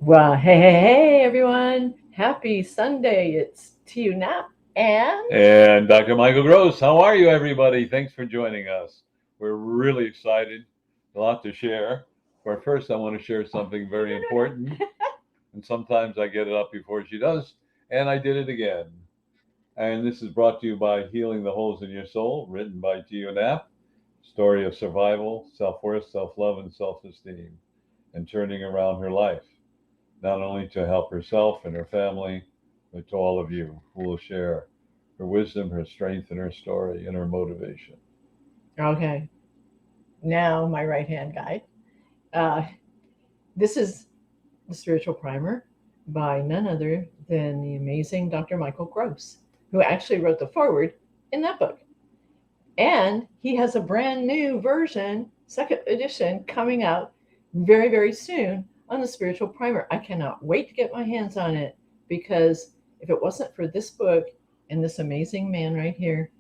Well, hey, everyone. Happy Sunday. It's TU Nap and And Dr. Michael Gross, how are you, everybody? Thanks for joining us. We're really excited, a lot to share. But first, I want to share something very important. And sometimes I get it up before she does, and I did it again. And this is brought to you by Healing the Holes in Your Soul, written by Gio Knapp. Story of survival, self worth, self love, and self esteem, and turning around her life, not only to help herself and her family, but to all of you who will share her wisdom, her strength, and her story and her motivation. okay. Now, my right hand guide. Uh, this is the Spiritual Primer by none other than the amazing Dr. Michael Gross, who actually wrote the foreword in that book. And he has a brand new version, second edition, coming out very, very soon on the Spiritual Primer. I cannot wait to get my hands on it because if it wasn't for this book and this amazing man right here,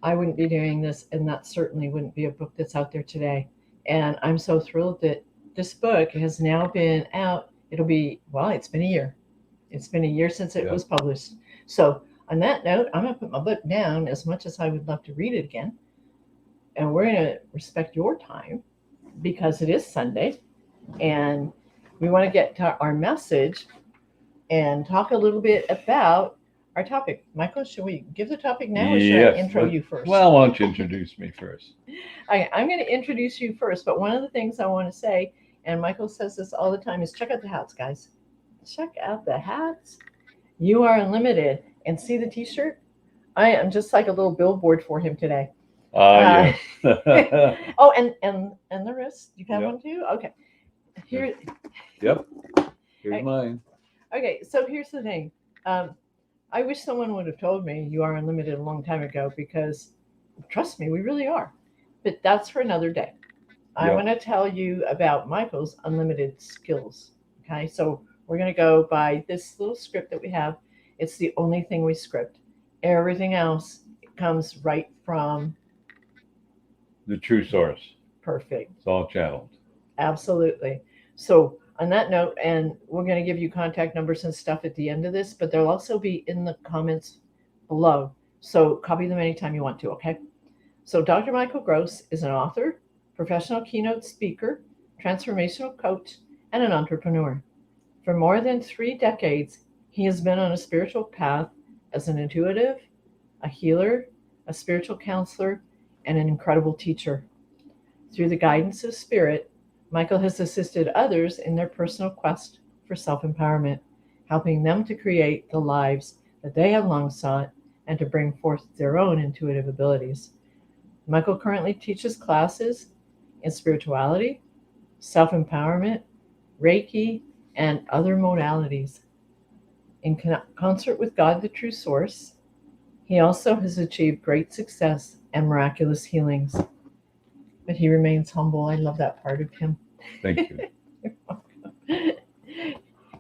I wouldn't be doing this, and that certainly wouldn't be a book that's out there today. And I'm so thrilled that this book has now been out. It's been a year. It's been a year since it Yep. was published. So, on that note, I'm going to put my book down as much as I would love to read it again. And we're going to respect your time because it is Sunday. And we want to get to our message and talk a little bit about our topic. Michael, should we give the topic now or should I Yes. intro you first? Well, why don't you introduce me first? I'm going to introduce you first, but one of the things I want to say, and Michael says this all the time, is check out the hats, guys. Check out the hats. You are unlimited. And see the t-shirt? I am just like a little billboard for him today. Ah, yes. Oh, and the wrist. You have Yep. one too? Okay. Here. Yep. Here's mine. Okay, so here's the thing. I wish someone would have told me you are unlimited a long time ago because, trust me, we really are. But that's for another day. I Yep. want to tell you about Michael's unlimited skills. Okay, so we're going to go by this little script that we have. It's the only thing we script. Everything else comes right from The true source. perfect. It's all channeled. Absolutely. So, on that note, and we're going to give you contact numbers and stuff at the end of this, but they'll also be in the comments below. So, copy them anytime you want to, okay? So, Dr. Michael Gross is an author, professional keynote speaker, transformational coach, and an entrepreneur. For more than 3 decades, he has been on a spiritual path as an intuitive, a healer, a spiritual counselor, and an incredible teacher. Through the guidance of spirit, Michael has assisted others in their personal quest for self empowerment, helping them to create the lives that they have long sought and to bring forth their own intuitive abilities. Michael currently teaches classes in spirituality, self empowerment, Reiki, and other modalities. In concert with God, the true source, he also has achieved great success and miraculous healings. But he remains humble. I love that part of him. Thank you.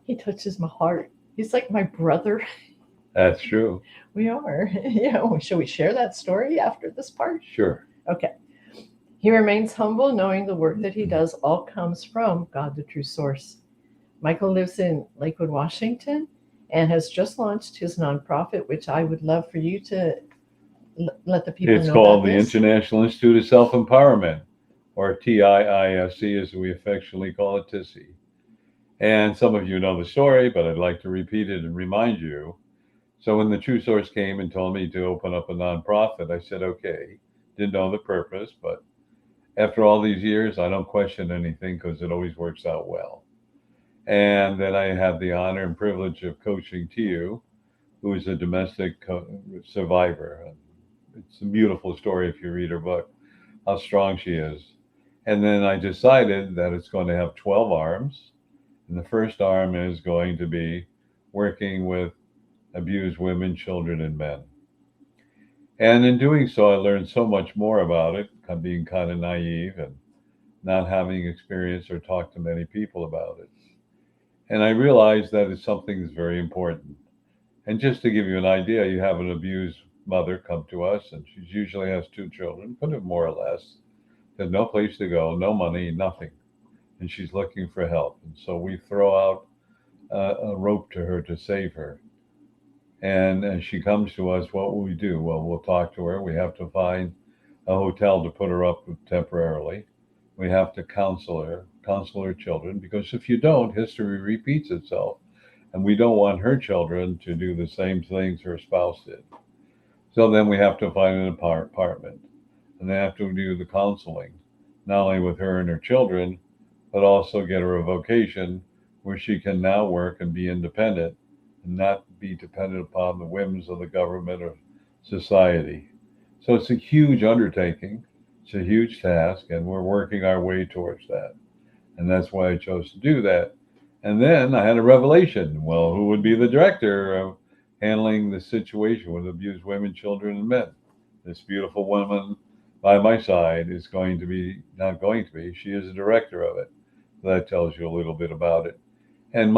He touches my heart. He's like my brother. That's true. We are. Yeah. Shall we share that story after this part? Sure. Okay. He remains humble, knowing the work that he does all comes from God, the true source. Michael lives in Lakewood, Washington, and has just launched his nonprofit, which I would love for you to let the people It's know called about the this. International Institute of Self Empowerment, or TIISC as we affectionately call it, TISI. And some of you know the story, but I'd like to repeat it and remind you. So when the True Source came and told me to open up a nonprofit, I said, okay. Didn't know the purpose, but after all these years, I don't question anything because it always works out well. And then I had the honor and privilege of coaching Tiu, who is a domestic survivor. It's a beautiful story if you read her book, how strong she is. And then I decided that it's going to have 12 arms. And the first arm is going to be working with abused women, children, and men. And in doing so, I learned so much more about it, being kind of naive and not having experience or talked to many people about it. And I realized that it's something that's very important. And just to give you an idea, you have an abused mother come to us, and she usually has two children, put it more or less. There's no place to go, no money, nothing. and she's looking for help. And so we throw out a rope to her to save her. And as she comes to us, what will we do? Well, we'll talk to her. We have to find a hotel to put her up with temporarily. We have to counsel her children, because if you don't, history repeats itself. And we don't want her children to do the same things her spouse did. So then we have to find an apartment, and they have to do the counseling, not only with her and her children, but also get her a vocation where she can now work and be independent and not be dependent upon the whims of the government or society. So it's a huge undertaking, it's a huge task, and we're working our way towards that. And that's why I chose to do that. And then I had a revelation. Well, who would be the director of handling the situation with abused women, children, and men? This beautiful woman by my side is going to be, not going to be, she is a director of it. That tells you a little bit about it. And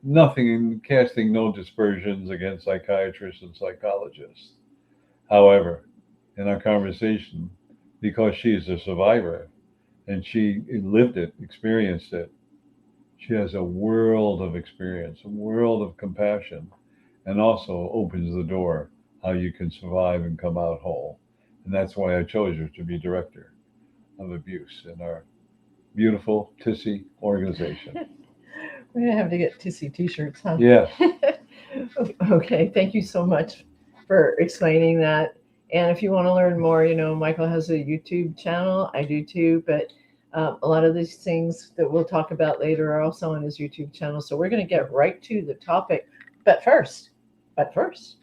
nothing, casting no dispersions against psychiatrists and psychologists. However, in our conversation, because she is a survivor and she lived it, experienced it, she has a world of experience, a world of compassion, and also opens the door how you can survive and come out whole. And that's why I chose her to be director of abuse in our beautiful TISSY organization. We're gonna have to get Tissy t-shirts, huh? Yes. Okay, thank you so much for explaining that. And if you want to learn more, Michael has a YouTube channel. I do too, but a lot of these things that we'll talk about later are also on his YouTube channel. So we're going to get right to the topic. But first, But first,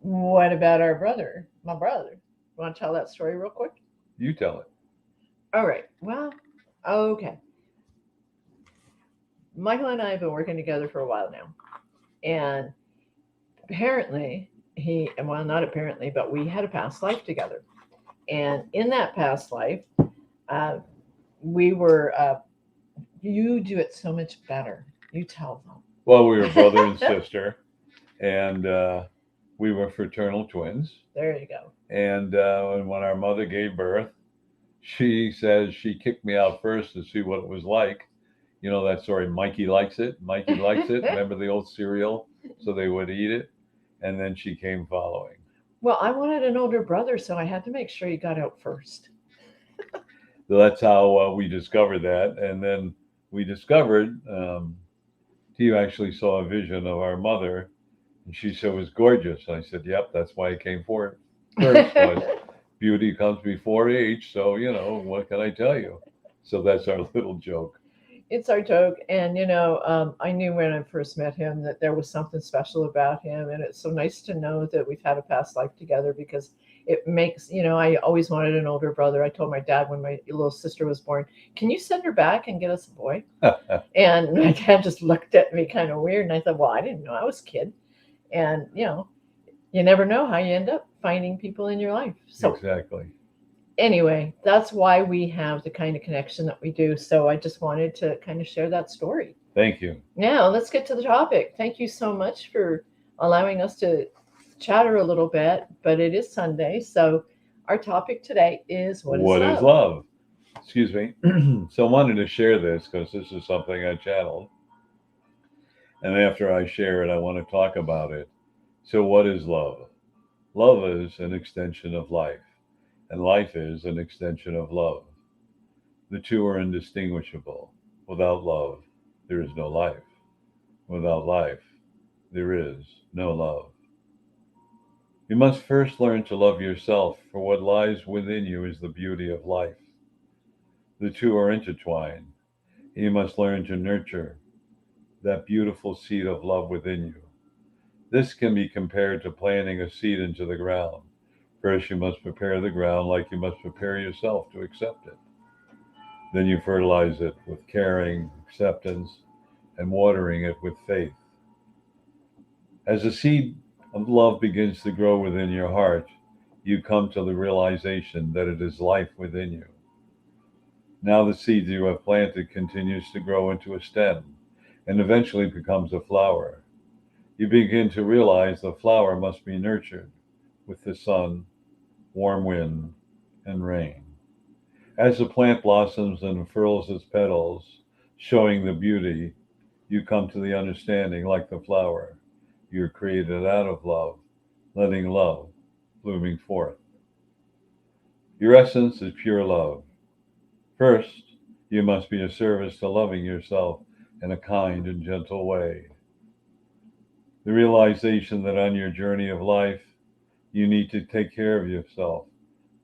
what about our brother, my brother? Want to tell that story real quick? you tell it. All right. Well, okay. Michael and I have been working together for a while now. And apparently, not apparently, but we had a past life together. And in that past life, we were, you do it so much better. You tell them. Well, we were brother and sister, and we were fraternal twins. There you go. And when our mother gave birth, she says she kicked me out first to see what it was like. You know that story, Mikey likes it. Mikey likes it. Remember the old cereal? So they would eat it. And then she came following. Well, I wanted an older brother, so I had to make sure he got out first. So that's how we discovered that. And then we discovered Steve actually saw a vision of our mother, and she said it was gorgeous. I said, yep, that's why I came for it first. But beauty comes before age. So, what can I tell you? So that's our little joke. It's our joke. And, I knew when I first met him that there was something special about him. And it's so nice to know that we've had a past life together, because it makes, I always wanted an older brother. I told my dad when my little sister was born, can you send her back and get us a boy? And my dad just looked at me kind of weird. And I thought, well, I didn't know, I was a kid. And, you never know how you end up finding people in your life. So exactly. Anyway, that's why we have the kind of connection that we do. So I just wanted to kind of share that story. Thank you. Now let's get to the topic. Thank you so much for allowing us to chatter a little bit, but it is Sunday. So our topic today is what is love? Excuse me. So I wanted to share this because this is something I channeled. And after I share it, I want to talk about it. So what is love? Love is an extension of life. And life is an extension of love. The two are indistinguishable. Without love, there is no life. Without life, there is no love. You must first learn to love yourself, for what lies within you is the beauty of life. The two are intertwined. You must learn to nurture that beautiful seed of love within you. This can be compared to planting a seed into the ground. First, you must prepare the ground like you must prepare yourself to accept it. Then you fertilize it with caring, acceptance, and watering it with faith. As the seed of love begins to grow within your heart, you come to the realization that it is life within you. Now the seed you have planted continues to grow into a stem and eventually becomes a flower. You begin to realize the flower must be nurtured with the sun, warm wind, and rain. As the plant blossoms and unfurls its petals, showing the beauty, you come to the understanding, like the flower, you're created out of love, letting love blooming forth. Your essence is pure love. First, you must be of service to loving yourself in a kind and gentle way. The realization that on your journey of life, you need to take care of yourself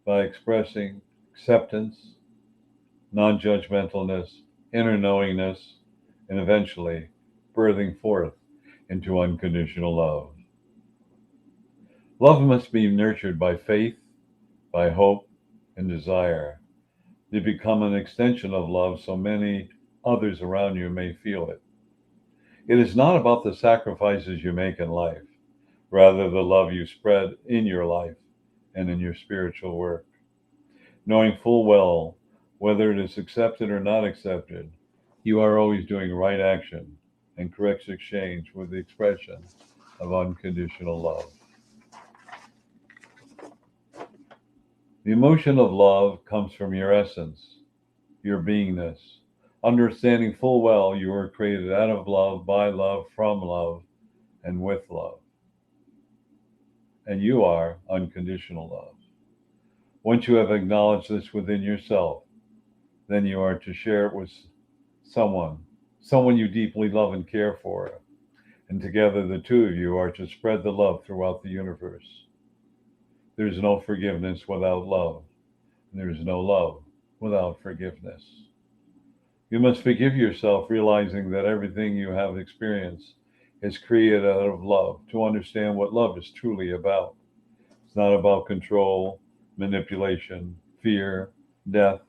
by expressing acceptance, non judgmentalness, inner knowingness, and eventually birthing forth into unconditional love. Love must be nurtured by faith, by hope, and desire. You become an extension of love so many others around you may feel it. It is not about the sacrifices you make in life, rather, the love you spread in your life and in your spiritual work. Knowing full well whether it is accepted or not accepted, you are always doing right action and correct exchange with the expression of unconditional love. The emotion of love comes from your essence, your beingness. Understanding full well you were created out of love, by love, from love, and with love. And you are unconditional love. Once you have acknowledged this within yourself, then you are to share it with someone, someone you deeply love and care for. And together the two of you are to spread the love throughout the universe. There is no forgiveness without love. And there is no love without forgiveness. You must forgive yourself, realizing that everything you have experienced is created out of love, to understand what love is truly about. It's not about control, manipulation, fear, death,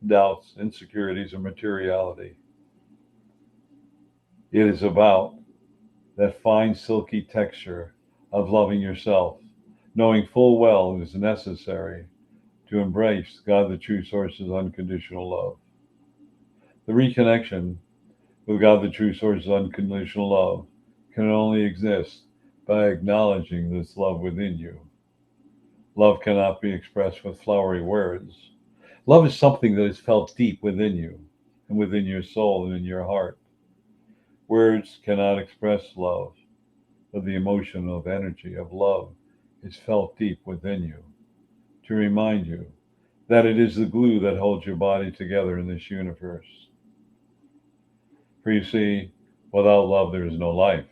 doubts, insecurities, or materiality. It is about that fine, silky texture of loving yourself, knowing full well it is necessary to embrace God, the true source's unconditional love. The reconnection with God, the true source's unconditional love, can only exist by acknowledging this love within you. Love cannot be expressed with flowery words. Love is something that is felt deep within you and within your soul and in your heart. Words cannot express love, but the emotion of energy of love is felt deep within you to remind you that it is the glue that holds your body together in this universe. For you see, without love there is no life,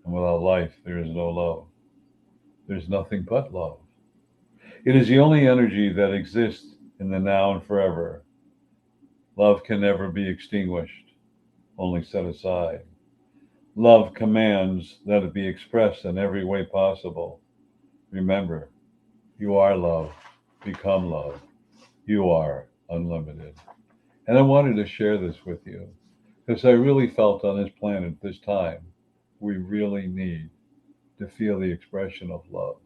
and without life there is no love. There's nothing but love. It is the only energy that exists in the now and forever. Love can never be extinguished, only set aside. Love commands that it be expressed in every way possible. Remember, you are love. Become love. You are unlimited. And I wanted to share this with you because I really felt on this planet this time, we really need to feel the expression of love.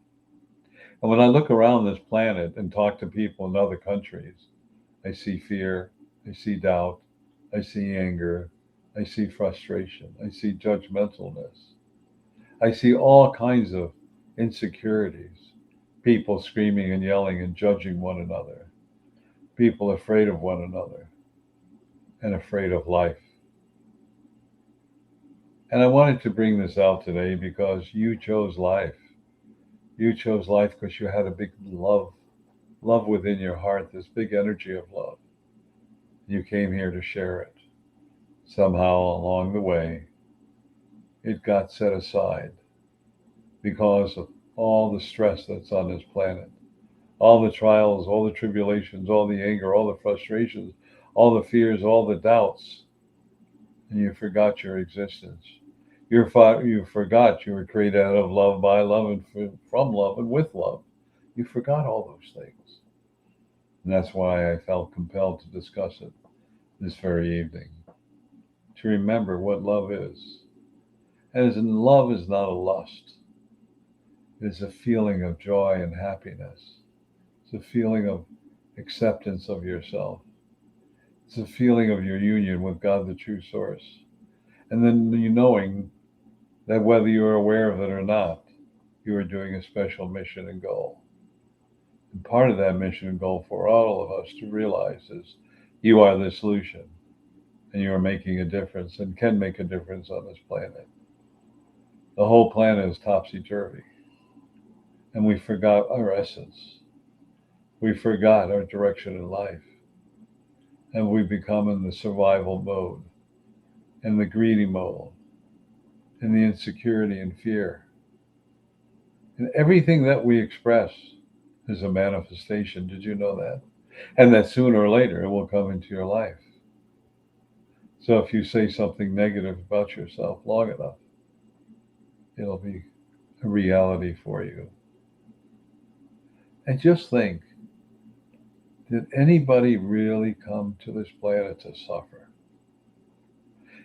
And when I look around this planet and talk to people in other countries, I see fear, I see doubt, I see anger, I see frustration, I see judgmentalness, I see all kinds of insecurities, people screaming and yelling and judging one another, people afraid of one another and afraid of life. And I wanted to bring this out today because you chose life. You chose life because you had a big love within your heart, this big energy of love. You came here to share it. Somehow along the way, it got set aside because of all the stress that's on this planet, all the trials, all the tribulations, all the anger, all the frustrations, all the fears, all the doubts, and you forgot your existence. You forgot you were created out of love, by love, and from love, and with love. You forgot all those things. And that's why I felt compelled to discuss it this very evening, to remember what love is. As in, love is not a lust. It is a feeling of joy and happiness. It's a feeling of acceptance of yourself. It's a feeling of your union with God, the true source. And then you knowing that whether you're aware of it or not, you are doing a special mission and goal. And part of that mission and goal for all of us to realize is you are the solution and you are making a difference and can make a difference on this planet. The whole planet is topsy-turvy and we forgot our essence. We forgot our direction in life and we become in the survival mode, in the greedy mode, in the insecurity and fear. And everything that we express is a manifestation. Did you know that? And that sooner or later it will come into your life. So if you say something negative about yourself long enough, it'll be a reality for you. And just think, did anybody really come to this planet to suffer?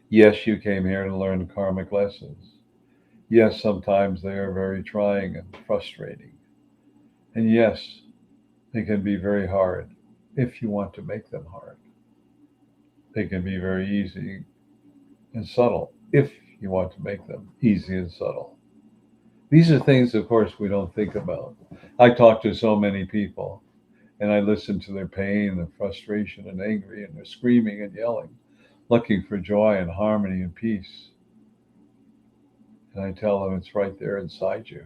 Yes, you came here to learn karmic lessons. Yes, sometimes they are very trying and frustrating. And yes, they can be very hard if you want to make them hard. They can be very easy and subtle if you want to make them easy and subtle. These are things, of course, we don't think about. I talk to so many people and I listen to their pain, their frustration and angry, and their screaming and yelling, looking for joy and harmony and peace. And I tell them it's right there inside you.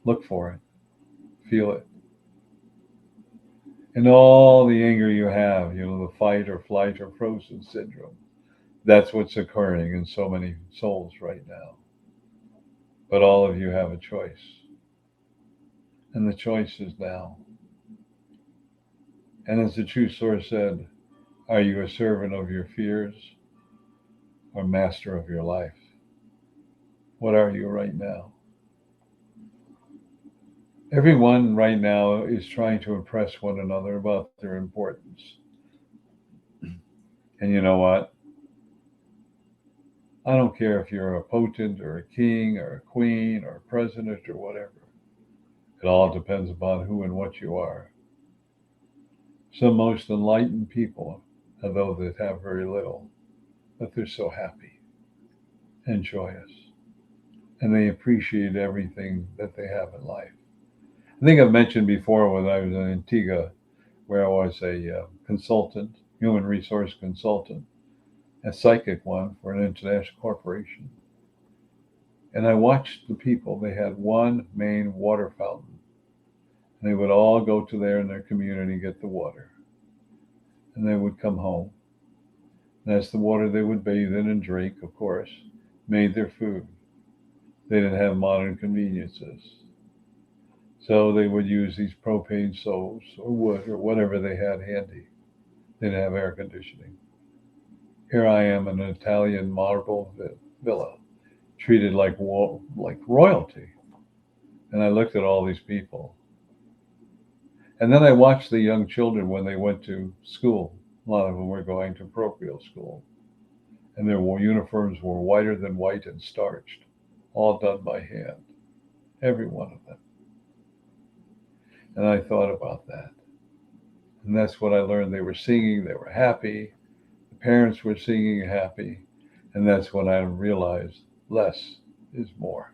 Look for it, feel it. And all the anger you have, the fight or flight or frozen syndrome, that's what's occurring in so many souls right now. But all of you have a choice. And the choice is now. And as the true source said, are you a servant of your fears or master of your life? What are you right now? Everyone right now is trying to impress one another about their importance. And you know what? I don't care if you're a potent or a king or a queen or a president or whatever. It all depends upon who and what you are. Some most enlightened people are those that have very little, but they're so happy and joyous. And they appreciate everything that they have in life. I think I've mentioned before when I was in Antigua, where I was a consultant, human resource consultant, a psychic one for an international corporation. And I watched the people. They had one main water fountain. And they would all go to there in their community, get the water. And they would come home. And that's the water they would bathe in and drink, of course, made their food. They didn't have modern conveniences. So they would use these propane stoves or wood or whatever they had handy. They didn't have air conditioning. Here I am in an Italian marble villa, treated like royalty. And I looked at all these people. And then I watched the young children when they went to school. A lot of them were going to parochial school. And their uniforms were whiter than white and starched, all done by hand, every one of them. And I thought about that. And that's what I learned. They were singing, they were happy. The parents were singing happy. And that's when I realized less is more.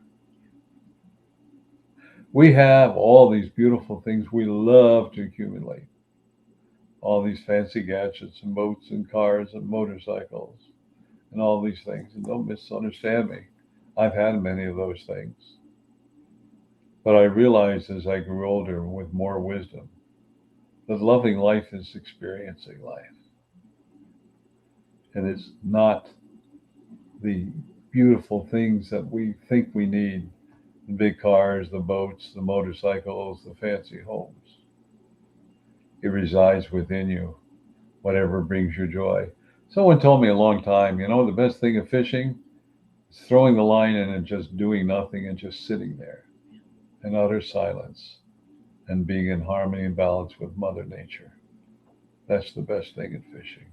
We have all these beautiful things we love to accumulate. All these fancy gadgets and boats and cars and motorcycles and all these things. And don't misunderstand me. I've had many of those things. But I realized as I grew older with more wisdom that loving life is experiencing life. And it's not the beautiful things that we think we need, the big cars, the boats, the motorcycles, the fancy homes. It resides within you, whatever brings you joy. Someone told me a long time, the best thing of fishing is throwing the line in and just doing nothing and just sitting there in utter silence and being in harmony and balance with Mother Nature. That's the best thing in fishing.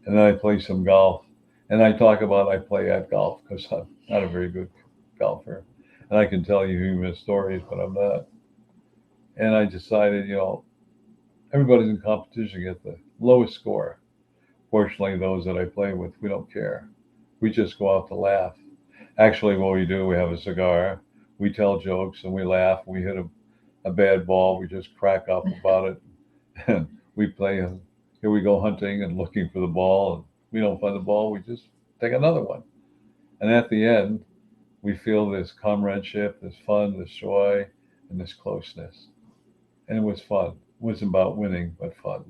And then I play some golf. And I talk about I play at golf because I'm not a very good golfer. And I can tell you humorous stories, but I'm not. And I decided, everybody's in competition to get the lowest score. Fortunately, those that I play with, we don't care. We just go out to laugh. Actually, what we do, we have a cigar, we tell jokes, and we laugh. We hit a bad ball, we just crack up about it. And we play, here we go hunting and looking for the ball. And we don't find the ball, we just take another one. And at the end, we feel this comradeship, this fun, this joy, and this closeness. And it was fun. It wasn't about winning, but fun.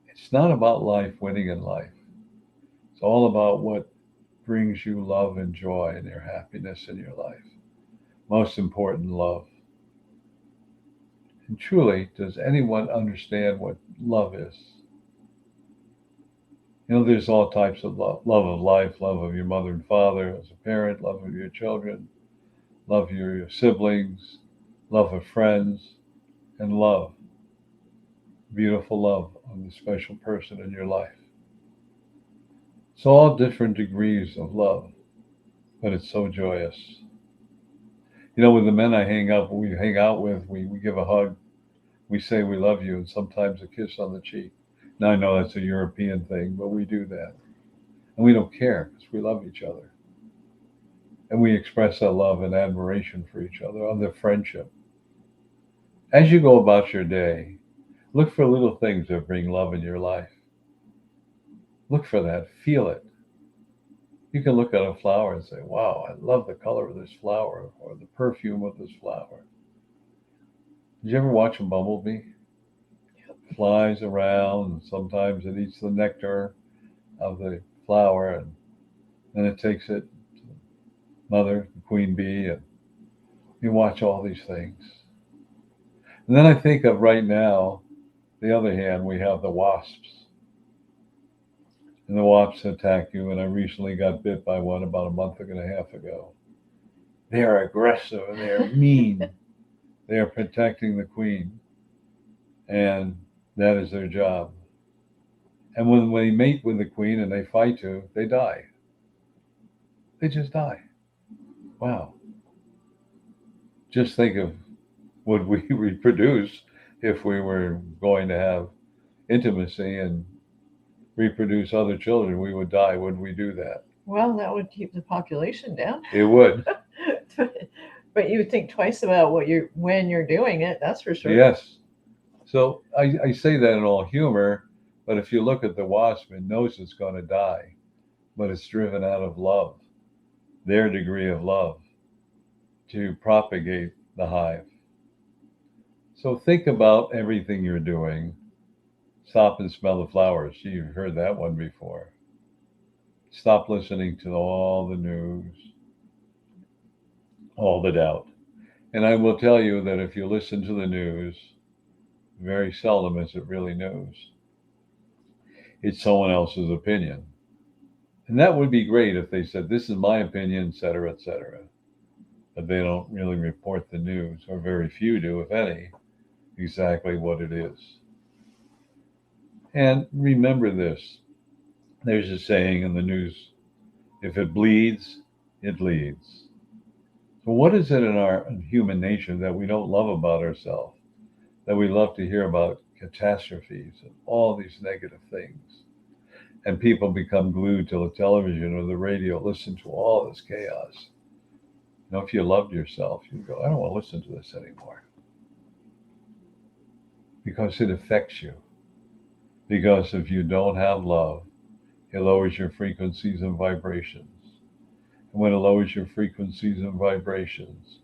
It's not about life, winning in life. It's all about what brings you love and joy and your happiness in your life. Most important, love. And truly, does anyone understand what love is? There's all types of love. Love of life, love of your mother and father as a parent, love of your children, love of your siblings, love of friends, and love. Beautiful love of the special person in your life. It's all different degrees of love, but it's so joyous. With the men we hang out with, we give a hug, we say we love you, and sometimes a kiss on the cheek. Now I know that's a European thing, but we do that. And we don't care because we love each other. And we express that love and admiration for each other, on their friendship. As you go about your day, look for little things that bring love in your life. Look for that, feel it. You can look at a flower and say, wow, I love the color of this flower or the perfume of this flower. Did you ever watch a bumblebee? It flies around and sometimes it eats the nectar of the flower and then it takes it to the mother, the queen bee, and you watch all these things. And then I think of right now, the other hand, we have the wasps. And the wasps attack you, and I recently got bit by one about a month and a half ago. They are aggressive and they are mean. They are protecting the queen, and that is their job. And when they mate with the queen and they fight to, they die. They just die. Wow. Just think of would we reproduce if we were going to have intimacy and reproduce other children, we would die. Would we do that? Well, that would keep the population down. It would. But you would think twice about when you're doing it, that's for sure. Yes. So I say that in all humor, but if you look at the wasp, it knows it's going to die, but it's driven out of love, their degree of love, to propagate the hive. So think about everything you're doing. Stop and smell the flowers. You've heard that one before. Stop listening to all the news, all the doubt. And I will tell you that if you listen to the news, very seldom is it really news. It's someone else's opinion. And that would be great if they said, this is my opinion, et cetera, et cetera. But they don't really report the news, or very few do, if any, exactly what it is. And remember this, there's a saying in the news, if it bleeds, it leads. So what is it in our human nature that we don't love about ourselves, that we love to hear about catastrophes and all these negative things? And people become glued to the television or the radio, listen to all this chaos. If you loved yourself, you'd go, I don't want to listen to this anymore. Because it affects you. Because if you don't have love, it lowers your frequencies and vibrations. And when it lowers your frequencies and vibrations,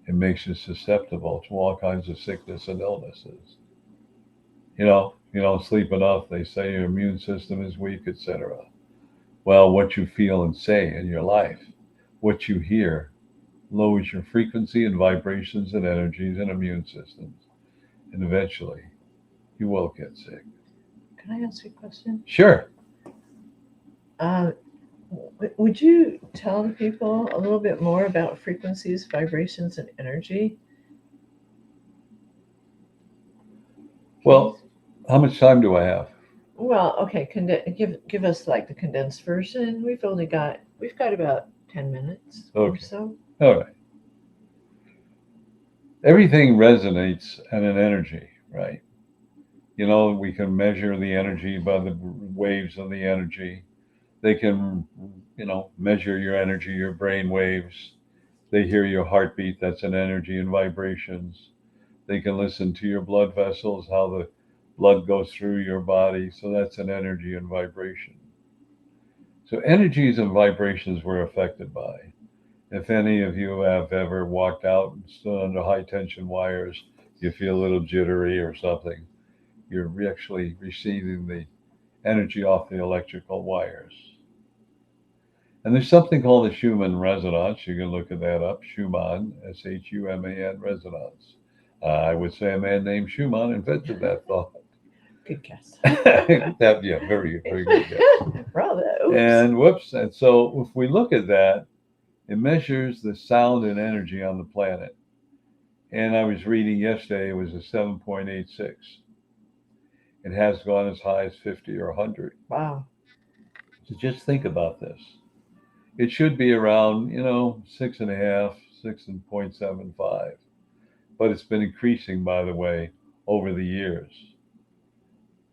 it makes you susceptible to all kinds of sickness and illnesses. You don't sleep enough, they say your immune system is weak, etc. Well, what you feel and say in your life, what you hear, lowers your frequency and vibrations and energies and immune systems. And eventually, you will get sick. Can I ask you a question? Sure. Would you tell the people a little bit more about frequencies, vibrations, and energy? Well, how much time do I have? Well, okay. Give us like the condensed version. We've got about 10 minutes or so. All right. Everything resonates at an energy, right? We can measure the energy by the waves of the energy. They can, measure your energy, your brain waves, They hear your heartbeat, that's an energy and vibrations. They can listen to your blood vessels, how the blood goes through your body, so that's an energy and vibration. So energies and vibrations we're affected by. If any of you have ever walked out and stood under high tension wires, you feel a little jittery or something, you're actually receiving the energy off the electrical wires. And there's something called the Schumann resonance. You can look at that up. Schumann, Schuman resonance. I would say a man named Schumann invented that thought. Good guess. Yeah, very, very good guess. Bravo. Oops. And so if we look at that, it measures the sound and energy on the planet. And I was reading yesterday, it was a 7.86. It has gone as high as 50 or 100. Wow. So just think about this. It should be around, 6.5, 6.75. But it's been increasing, by the way, over the years.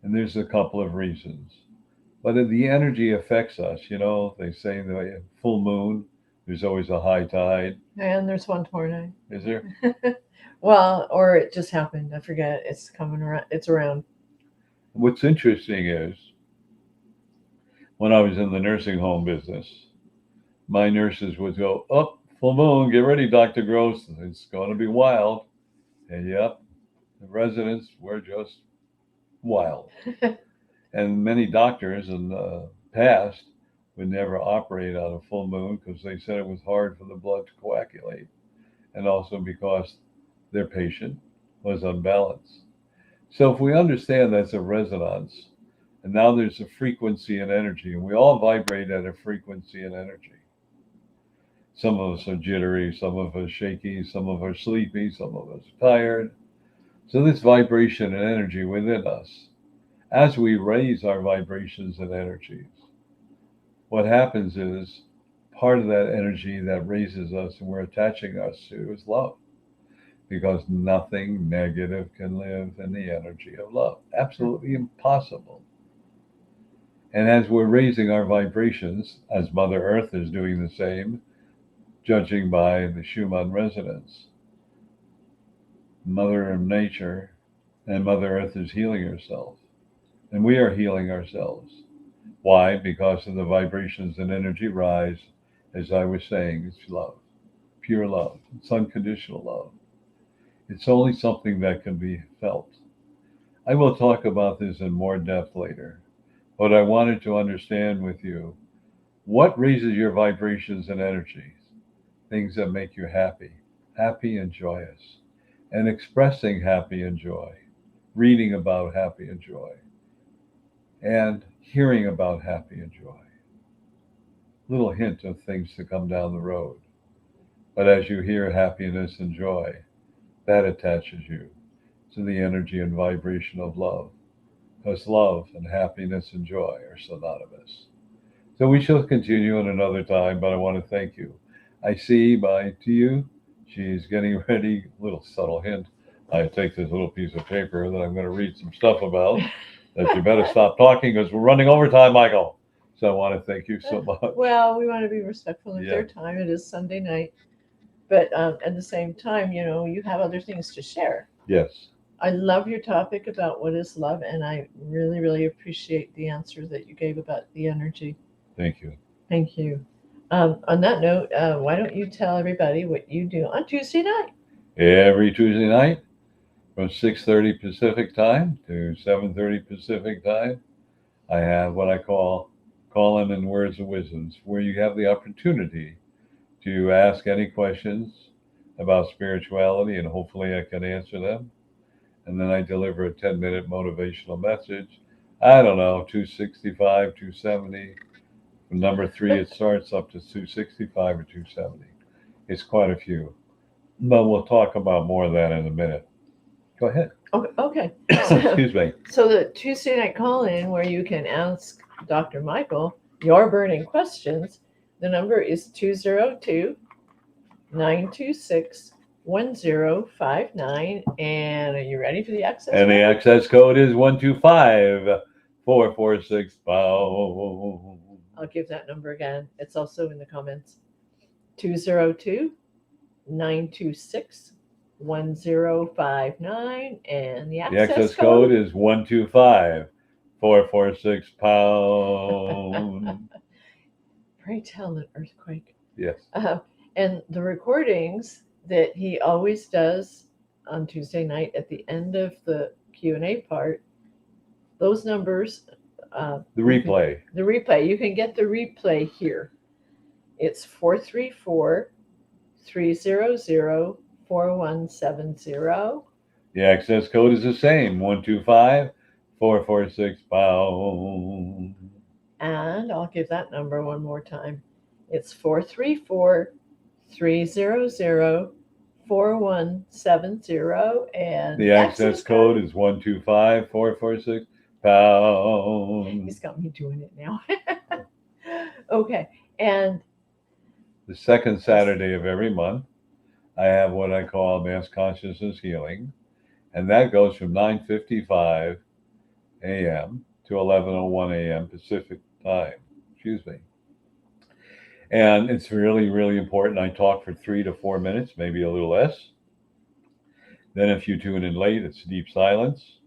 And there's a couple of reasons. But the energy affects us, they say the full moon, there's always a high tide. And there's one tomorrow Is there? night. Well, or it just happened. I forget. It's coming around. It's around. What's interesting is when I was in the nursing home business, my nurses would go, "Up, full moon, get ready, Dr. Gross. It's going to be wild." And yep, the residents were just wild. And many doctors in the past would never operate on a full moon because they said it was hard for the blood to coagulate, and also because their patient was unbalanced. So if we understand that's a resonance, and now there's a frequency and energy, and we all vibrate at a frequency and energy. Some of us are jittery, some of us shaky, some of us sleepy, some of us tired. So this vibration and energy within us, as we raise our vibrations and energies, what happens is part of that energy that raises us and we're attaching us to is love. Because nothing negative can live in the energy of love. Absolutely impossible. And as we're raising our vibrations, as Mother Earth is doing the same, judging by the Schumann resonance, Mother Nature and Mother Earth is healing herself. And we are healing ourselves. Why? Because of the vibrations and energy rise, as I was saying, it's love. Pure love. It's unconditional love. It's only something that can be felt. I will talk about this in more depth later, but I wanted to understand with you what raises your vibrations and energies, things that make you happy and joyous, and expressing happy and joy, reading about happy and joy, and hearing about happy and joy. Little hint of things to come down the road. But as you hear happiness and joy, that attaches you to the energy and vibration of love, because love and happiness and joy are synonymous. So we shall continue in another time, but I want to thank you. I see by to you, she's getting ready, little subtle hint. I take this little piece of paper that I'm going to read some stuff about, that you better stop talking because we're running overtime, Michael. So I want to thank you so much. Well, we want to be respectful of their Yeah. time. It is Sunday night. But at the same time, you have other things to share. Yes. I love your topic about what is love, and I really, really appreciate the answer that you gave about the energy. Thank you. Thank you. On that note, why don't you tell everybody what you do on Tuesday night? Every Tuesday night from 6:30 Pacific time to 7:30 Pacific time, I have what I call Call in Words of Wisdom, where you have the opportunity to ask any questions about spirituality, and hopefully I can answer them. And then I deliver a 10-minute motivational message. I don't know, 265, 270. From number 3, it starts up to 265 or 270. It's quite a few. But we'll talk about more of that in a minute. Go ahead. Okay. Excuse me. So the Tuesday night call-in where you can ask Dr. Michael your burning questions, the number is 202-926-1059. And are you ready for the access? And the access code is 125-446 pound. I'll give that number again. It's also in the comments. 202 926-1059, and the The access code is 125-446-pound. Pray tell an earthquake. Yes. And the recordings that he always does on Tuesday night at the end of the Q&A part, those numbers, The replay. the replay, you can get the replay here. It's 434-300-4170. The access code is the same, 125-446-pound. And I'll give that number one more time. It's 434-300-4170. And The access code is 125-446-pound. He's got me doing it now. Okay. And The second Saturday of every month, I have what I call Mass Consciousness Healing, and that goes from 9:55 a.m. to 11:01 a.m. Pacific time. Excuse me. And it's really, really important. I talk for 3 to 4 minutes, maybe a little less. Then if you tune in late, it's deep silence.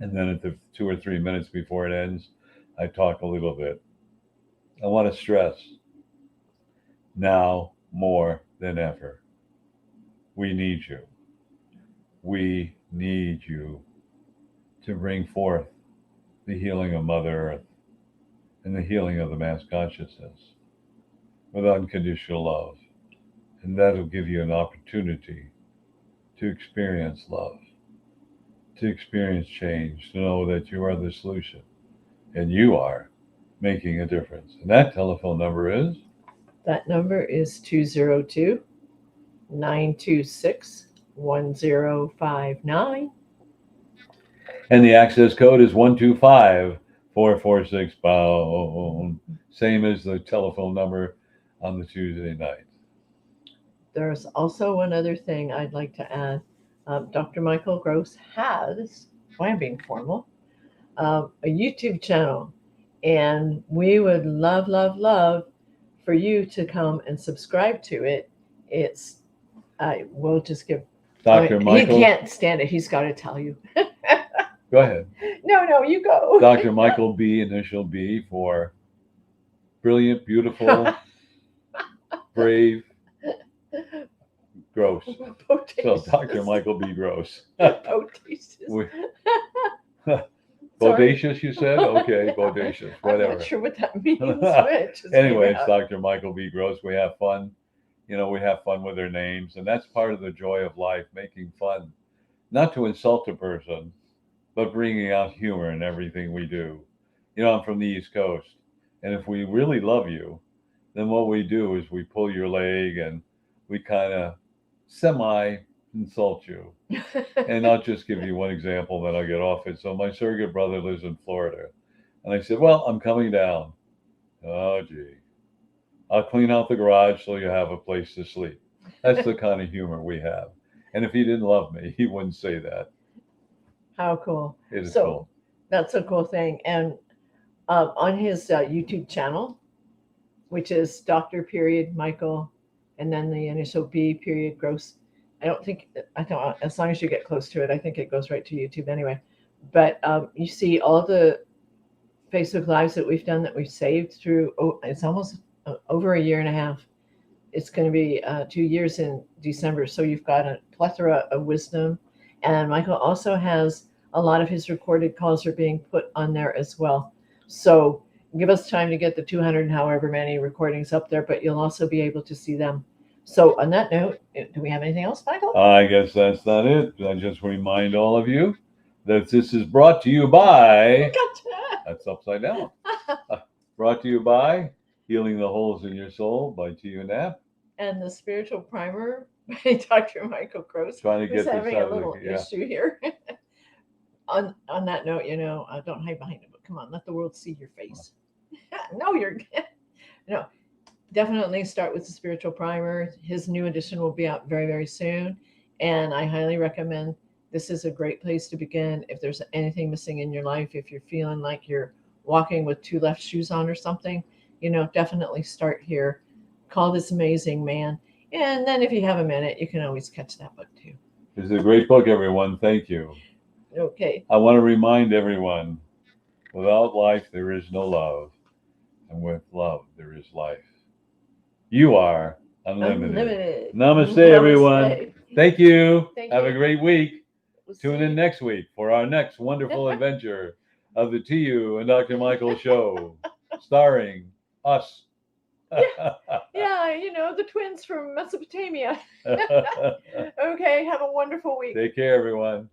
And then at the 2 or 3 minutes before it ends, I talk a little bit. I want to stress, now more than ever, we need you. We need you to bring forth the healing of Mother Earth and the healing of the mass consciousness with unconditional love. And that'll give you an opportunity to experience love, to experience change, to know that you are the solution and you are making a difference. And that telephone number is? That number is 202-926-1059. And the access code is 125-446-pound. Same as the telephone number on the Tuesday night. There's also one other thing I'd like to add. Dr. Michael Gross has, why I'm being formal, a YouTube channel. And we would love, love, love for you to come and subscribe to it. It's, we'll just give Dr. Michael. He can't stand it. He's got to tell you. Go ahead. No, you go. Dr. Michael B, initial B for brilliant, beautiful, brave, Gross. So Dr. Michael B. Gross. Bodacious. Bodacious, you said? Okay, bodacious, whatever. I'm not sure what that means. Anyway, it's Dr. Michael B. Gross. We have fun. We have fun with their names. And that's part of the joy of life, making fun. Not to insult a person, but bringing out humor in everything we do. I'm from the East Coast. And if we really love you, then what we do is we pull your leg and we kind of semi-insult you. And I'll just give you one example, then I'll get off it. So my surrogate brother lives in Florida. And I said, well, I'm coming down. Oh, gee. I'll clean out the garage so you have a place to sleep. That's the kind of humor we have. And if he didn't love me, he wouldn't say that. How cool. It is cool. That's a cool thing. And on his YouTube channel, which is Dr. Michael, and then the initial B Gross. I don't, as long as you get close to it, I think it goes right to YouTube anyway. But you see all the Facebook Lives that we've done that we've saved through, it's almost over a year and a half. It's going to be 2 years in December. So you've got a plethora of wisdom. And Michael also has a lot of his recorded calls are being put on there as well. So give us time to get the 200 and however many recordings up there, but you'll also be able to see them. So on that note, do we have anything else, Michael? I guess that's not it. I just remind all of you that this is brought to you by, that's upside down, brought to you by Healing the Holes in Your Soul by T.U. Knapp. And the Spiritual Primer by Dr. Michael Gross. Trying to get this having out a little of the, yeah. issue here. On that note, don't hide behind it, but come on, let the world see your face. No, definitely start with the Spiritual Primer. His new edition will be out very, very soon. And I highly recommend, this is a great place to begin. If there's anything missing in your life, if you're feeling like you're walking with two left shoes on or something, definitely start here. Call this amazing man. And then if you have a minute, you can always catch that book too. This is a great book, everyone. Thank you. Okay. I want to remind everyone, without life, there is no love. And with love, there is life. You are unlimited. Unlimited. Namaste, everyone. Thank you. Thank Have you. a great week. We'll Tune see in you. next week for our next wonderful adventure of the TU and Dr. Michael show, starring us. Yeah, the twins from Mesopotamia. Okay, have a wonderful week. Take care, everyone.